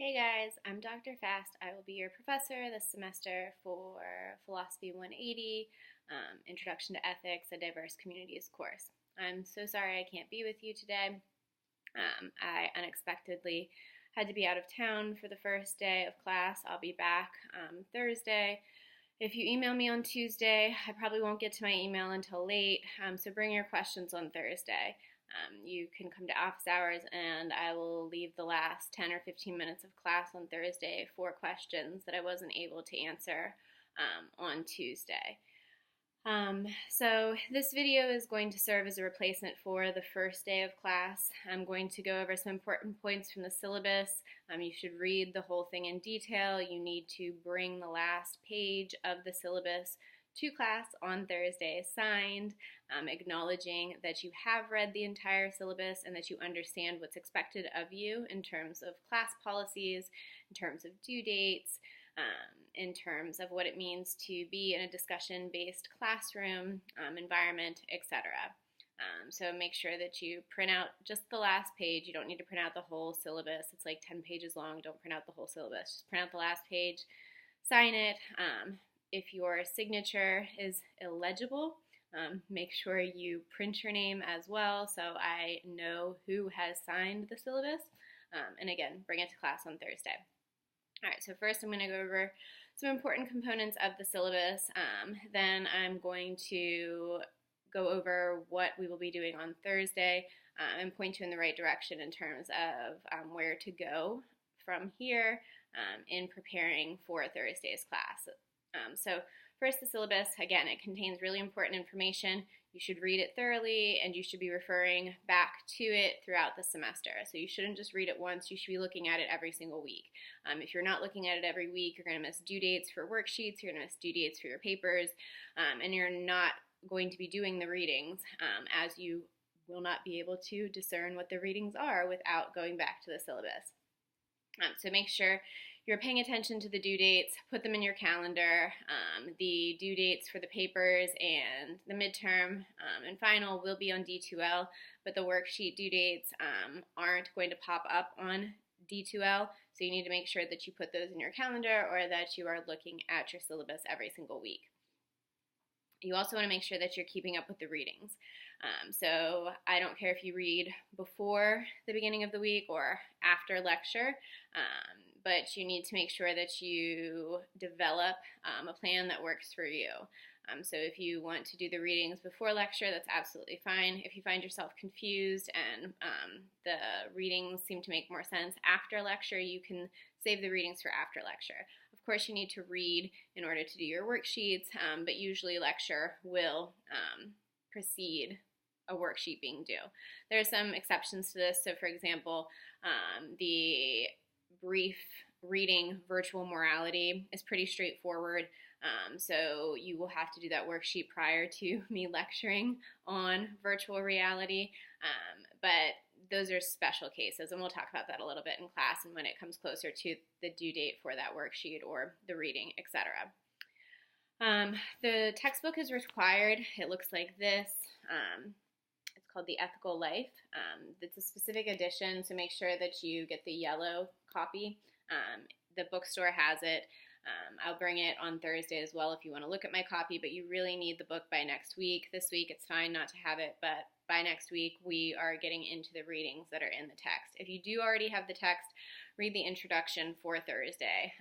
Hey guys, I'm Dr. Fast. I will be your professor this semester for Philosophy 180, Introduction to Ethics, a Diverse Communities course. I'm so sorry I can't be with you today. I unexpectedly had to be out of town for the first day of class. I'll be back Thursday. If you email me on Tuesday, I probably won't get to my email until late, so bring your questions on Thursday. You can come to office hours and I will leave the last 10 or 15 minutes of class on Thursday for questions that I wasn't able to answer on Tuesday. So this video is going to serve as a replacement for the first day of class. I'm going to go over some important points from the syllabus. You should read the whole thing in detail. You need to bring the last page of the syllabus to class on Thursday signed, acknowledging that you have read the entire syllabus and that you understand what's expected of you in terms of class policies, in terms of due dates, in terms of what it means to be in a discussion-based classroom environment, etc. So make sure that you print out just the last page. You don't need to print out the whole syllabus. It's like 10 pages long. Don't print out the whole syllabus. Just print out the last page, sign it. If your signature is illegible, make sure you print your name as well so I know who has signed the syllabus. And again, bring it to class on Thursday. All right, so first I'm going to go over some important components of the syllabus. Then I'm going to go over what we will be doing on Thursday and point you in the right direction in terms of where to go from here in preparing for Thursday's class. So first, the syllabus. Again, it contains really important information. You should read it thoroughly and you should be referring back to it throughout the semester. So you shouldn't just read it once, you should be looking at it every single week. If you're not looking at it every week, you're going to miss due dates for worksheets, you're going to miss due dates for your papers, and you're not going to be doing the readings as you will not be able to discern what the readings are without going back to the syllabus. So make sure you're paying attention to the due dates, put them in your calendar. The due dates for the papers and the midterm and final will be on D2L, but the worksheet due dates aren't going to pop up on D2L, so you need to make sure that you put those in your calendar or that you are looking at your syllabus every single week. You also want to make sure that you're keeping up with the readings. So I don't care if you read before the beginning of the week or after lecture, but you need to make sure that you develop a plan that works for you. So if you want to do the readings before lecture, that's absolutely fine. If you find yourself confused and the readings seem to make more sense after lecture, you can save the readings for after lecture. Of course, you need to read in order to do your worksheets, but usually lecture will precede a worksheet being due. There are some exceptions to this. So for example, the brief reading Virtual Morality is pretty straightforward. So you will have to do that worksheet prior to me lecturing on virtual reality. But those are special cases, and we'll talk about that a little bit in class and when it comes closer to the due date for that worksheet or the reading, etc. The textbook is required. It looks like this. It's called The Ethical Life. It's a specific edition, so make sure that you get the yellow copy. The bookstore has it. I'll bring it on Thursday as well if you want to look at my copy, but you really need the book by next week. This week it's fine not to have it, but by next week we are getting into the readings that are in the text. If you do already have the text, read the introduction for Thursday.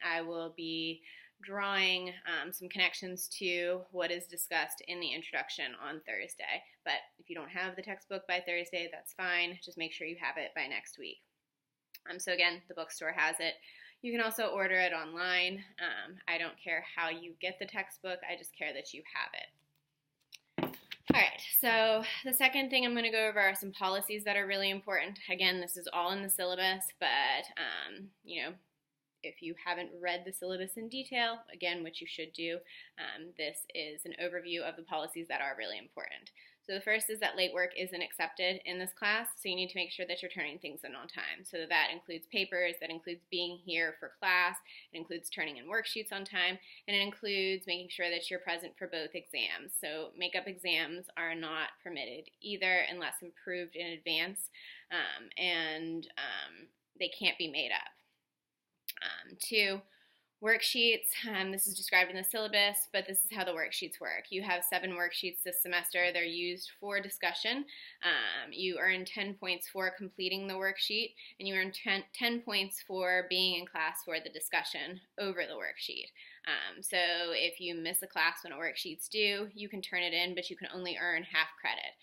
I will be drawing some connections to what is discussed in the introduction on Thursday. But if you don't have the textbook by Thursday, that's fine. Just make sure you have it by next week. So again, the bookstore has it. You can also order it online. I don't care how you get the textbook, I just care that you have it. All right, so the second thing I'm going to go over are some policies that are really important. Again, this is all in the syllabus, but if you haven't read the syllabus in detail, again, which you should do, this is an overview of the policies that are really important. So the first is that late work isn't accepted in this class, so you need to make sure that you're turning things in on time. So that includes papers, that includes being here for class, it includes turning in worksheets on time, and it includes making sure that you're present for both exams. So makeup exams are not permitted either unless improved in advance, and they can't be made up. Two, worksheets. This is described in the syllabus, but this is how the worksheets work. You have 7 worksheets this semester. They're used for discussion. You earn 10 points for completing the worksheet, and you earn 10 points for being in class for the discussion over the worksheet. So if you miss a class when a worksheet's due, you can turn it in, but you can only earn half credit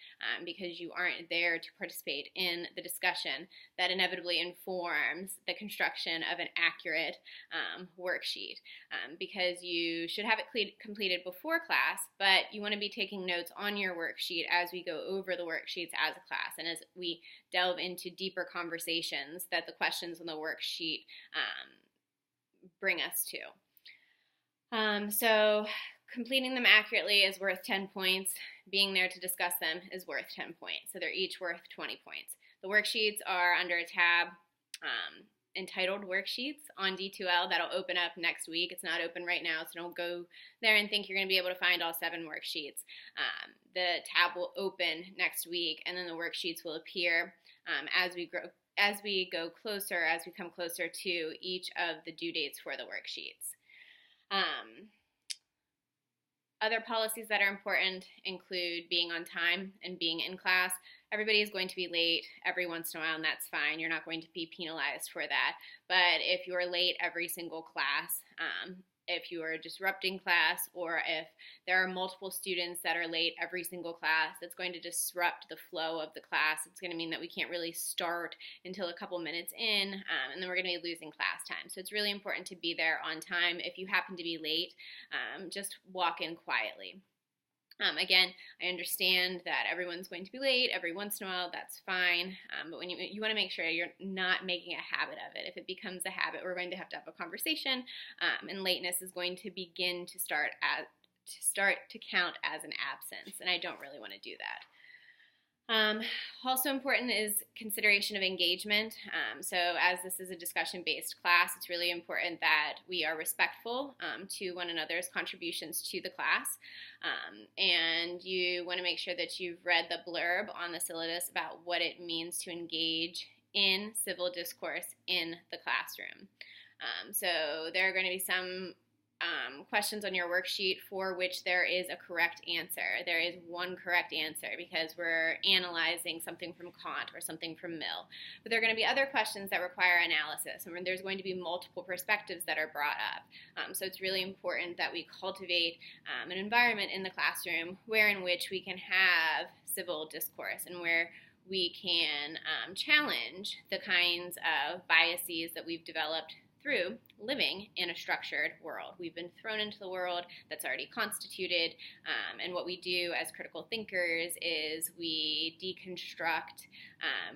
because you aren't there to participate in the discussion that inevitably informs the construction of an accurate worksheet. Because you should have it completed before class, but you want to be taking notes on your worksheet as we go over the worksheets as a class and as we delve into deeper conversations that the questions on the worksheet bring us to. So completing them accurately is worth 10 points. Being there to discuss them is worth 10 points. So they're each worth 20 points. The worksheets are under a tab entitled Worksheets on D2L. That'll open up next week. It's not open right now, so don't go there and think you're going to be able to find all 7 worksheets. The tab will open next week, and then the worksheets will appear as we come closer to each of the due dates for the worksheets. Other policies that are important include being on time and being in class. Everybody is going to be late every once in a while, and that's fine. You're not going to be penalized for that. But if you're late every single class, if you are disrupting class, or if there are multiple students that are late every single class, it's going to disrupt the flow of the class. It's going to mean that we can't really start until a couple minutes in, and then we're going to be losing class time. So it's really important to be there on time. If you happen to be late, just walk in quietly. Again, I understand that everyone's going to be late every once in a while. That's fine. But when you want to make sure you're not making a habit of it. If it becomes a habit, we're going to have a conversation, and lateness is going to begin to start to count as an absence, and I don't really want to do that. Also important is consideration of engagement. So as this is a discussion-based class, it's really important that we are respectful to one another's contributions to the class. And you want to make sure that you've read the blurb on the syllabus about what it means to engage in civil discourse in the classroom. So there are going to be some questions on your worksheet for which there is a correct answer. There is one correct answer because we're analyzing something from Kant or something from Mill. But there are going to be other questions that require analysis, and there's going to be multiple perspectives that are brought up. So it's really important that we cultivate an environment in the classroom in which we can have civil discourse and where we can challenge the kinds of biases that we've developed through living in a structured world. We've been thrown into the world that's already constituted, and what we do as critical thinkers is we deconstruct,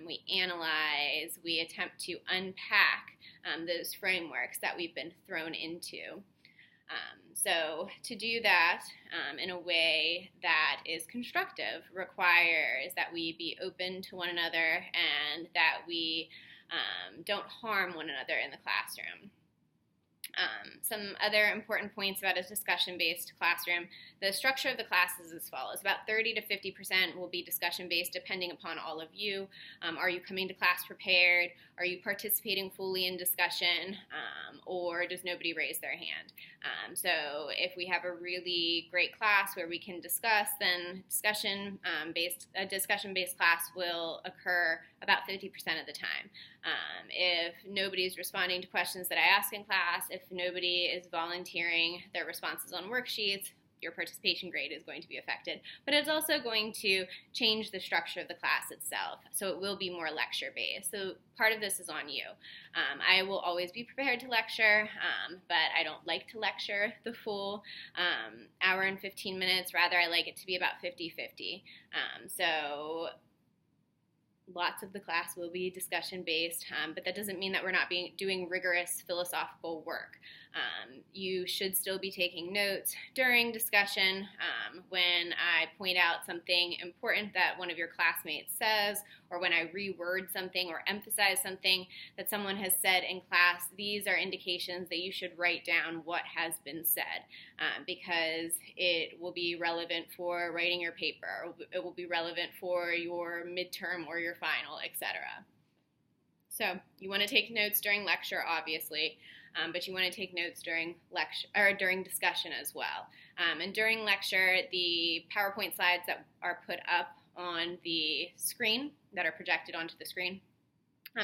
we analyze, we attempt to unpack those frameworks that we've been thrown into. So to do that in a way that is constructive requires that we be open to one another and that we don't harm one another in the classroom. Some other important points about a discussion-based classroom. The structure of the class is as follows. About 30 to 50% will be discussion-based depending upon all of you. Are you coming to class prepared? Are you participating fully in discussion? Or does nobody raise their hand? So if we have a really great class where we can discuss, then a discussion-based class will occur about 50% of the time. If nobody's responding to questions that I ask in class, if nobody is volunteering their responses on worksheets, your participation grade is going to be affected. But it's also going to change the structure of the class itself, so it will be more lecture-based. So part of this is on you. I will always be prepared to lecture, but I don't like to lecture the full hour and 15 minutes. Rather, I like it to be about 50-50. So lots of the class will be discussion-based, but that doesn't mean that we're not doing rigorous philosophical work. You should still be taking notes during discussion when I point out something important that one of your classmates says, or when I reword something or emphasize something that someone has said in class. These are indications that you should write down what has been said because it will be relevant for writing your paper. It will be relevant for your midterm or your final, etc. So you want to take notes during lecture, obviously, but you want to take notes during lecture or during discussion as well. And during lecture, the PowerPoint slides that are put up on the screen, that are projected onto the screen,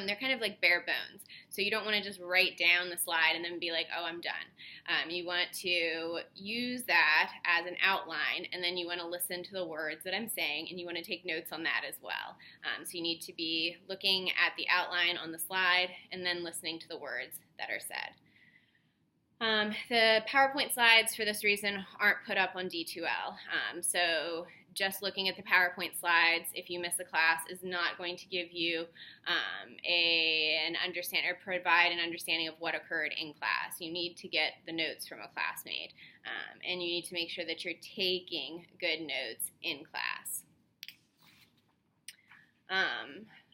they're kind of like bare bones. So you don't want to just write down the slide and then be like, oh, I'm done. You want to use that as an outline, and then you want to listen to the words that I'm saying, and you want to take notes on that as well. So you need to be looking at the outline on the slide and then listening to the words that are said. The PowerPoint slides, for this reason, aren't put up on D2L. So just looking at the PowerPoint slides, if you miss a class, is not going to give you provide an understanding of what occurred in class. You need to get the notes from a classmate, and you need to make sure that you're taking good notes in class.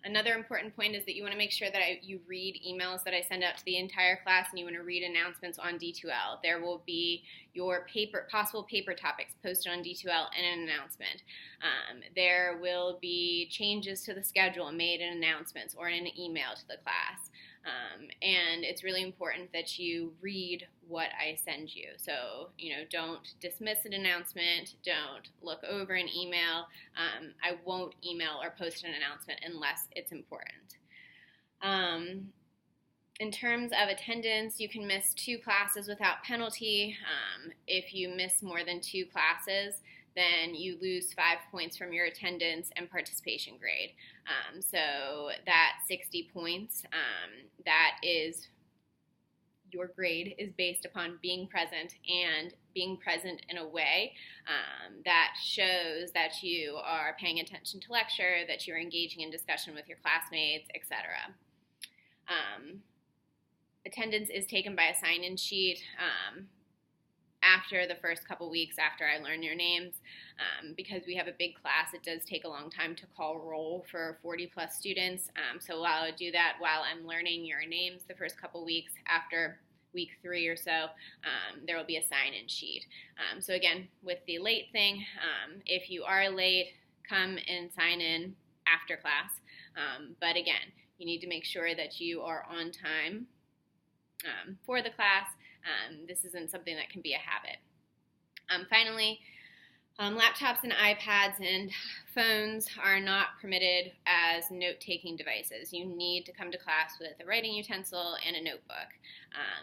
Another important point is that you want to make sure that you read emails that I send out to the entire class, and you want to read announcements on D2L. There will be your possible paper topics posted on D2L and an announcement. There will be changes to the schedule made in announcements or in an email to the class. And it's really important that you read what I send you. So, don't dismiss an announcement. Don't look over an email. I won't email or post an announcement unless it's important. In terms of attendance, you can miss 2 classes without penalty. If you miss more than 2 classes, then you lose 5 points from your attendance and participation grade. So that 60 points, that is your grade is based upon being present, and being present in a way that shows that you are paying attention to lecture, that you're engaging in discussion with your classmates, etc. Attendance is taken by a sign-in sheet after the first couple weeks after I learn your names. Because we have a big class, it does take a long time to call roll for 40 plus students. So while I do that, while I'm learning your names the first couple weeks, after week 3 or so, there will be a sign-in sheet. So again, with the late thing, if you are late, come and sign in after class. But again, you need to make sure that you are on time for the class. This isn't something that can be a habit. Finally, laptops and iPads and phones are not permitted as note-taking devices. You need to come to class with a writing utensil and a notebook.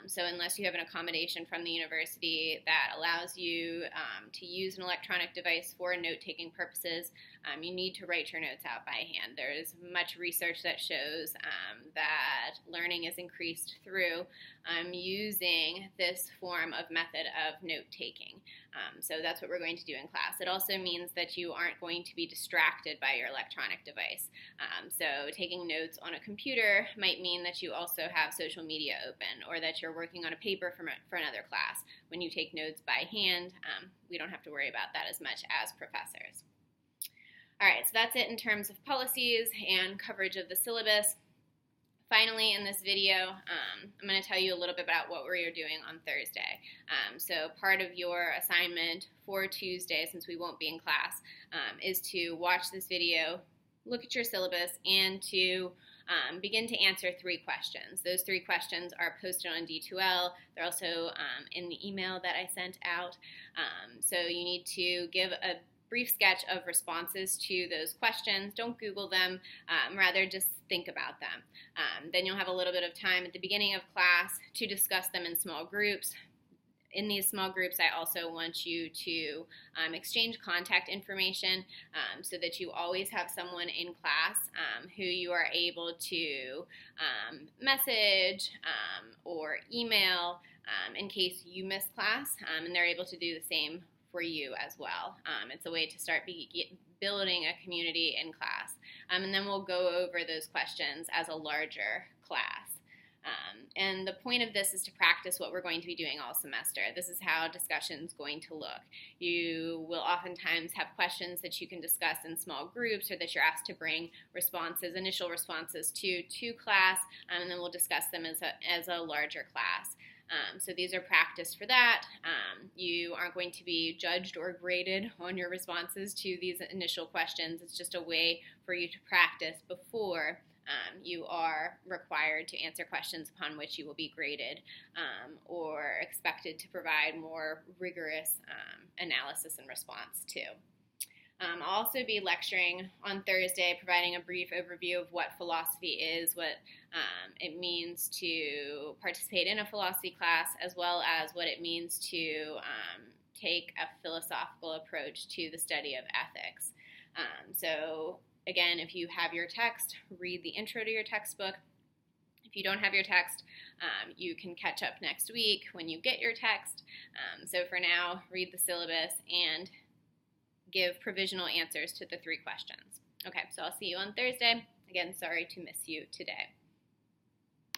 So unless you have an accommodation from the university that allows you to use an electronic device for note-taking purposes, you need to write your notes out by hand. There is much research that shows that learning is increased through using this form of method of note-taking. So that's what we're going to do in class. It also means that you aren't going to be distracted by your electronic device. So taking notes on a computer might mean that you also have social media open, or that you're working on a paper for another class. When you take notes by hand, we don't have to worry about that as much as professors. All right, so that's it in terms of policies and coverage of the syllabus. Finally, in this video, I'm going to tell you a little bit about what we're doing on Thursday. So part of your assignment for Tuesday, since we won't be in class, is to watch this video, look at your syllabus, and to begin to answer 3 questions. Those 3 questions are posted on D2L. They're also in the email that I sent out. So you need to give a brief sketch of responses to those questions. Don't Google them, rather just think about them. Then you'll have a little bit of time at the beginning of class to discuss them in small groups. In these small groups, I also want you to exchange contact information so that you always have someone in class who you are able to message or email in case you miss class, and they're able to do the same for you as well. It's a way to start building a community in class. And then we'll go over those questions as a larger class. And the point of this is to practice what we're going to be doing all semester. This is how discussion's going to look. You will oftentimes have questions that you can discuss in small groups, or that you're asked to bring initial responses to class, and then we'll discuss them as a larger class. So these are practice for that. You aren't going to be judged or graded on your responses to these initial questions. It's just a way for you to practice before You are required to answer questions upon which you will be graded or expected to provide more rigorous analysis and response to. I'll also be lecturing on Thursday, providing a brief overview of what philosophy is, what it means to participate in a philosophy class, as well as what it means to take a philosophical approach to the study of ethics. So again, if you have your text, read the intro to your textbook. If you don't have your text, you can catch up next week when you get your text. So for now, read the syllabus and give provisional answers to the 3 questions. Okay, so I'll see you on Thursday. Again, sorry to miss you today.